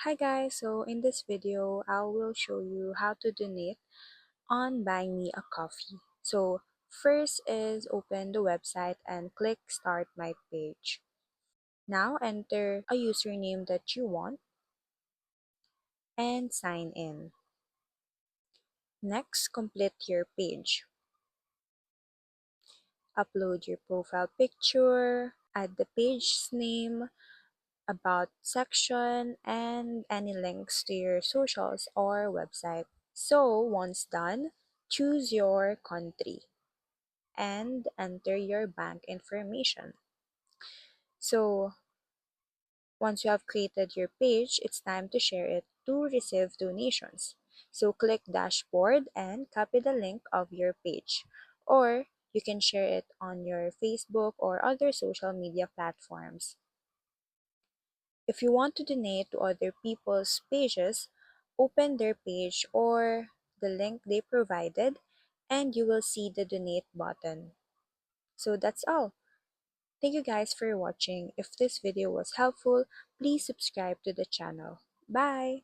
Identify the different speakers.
Speaker 1: Hi guys, so in this video, I will show you how to donate on Buy Me a Coffee. So first is open the website and click Start My Page. Now enter a username that you want and sign in. Next, complete your page. Upload your profile picture, add the page's name, about section, and any links to your socials or website. So once done, choose your country and enter your bank information. So once you have created your page, it's time to share it to receive donations. So click dashboard and copy the link of your page. Or you can share it on your Facebook or other social media platforms. If you want to donate to other people's pages, open their page or the link they provided and you will see the donate button. So that's all. Thank you guys for watching. If this video was helpful, please subscribe to the channel. Bye!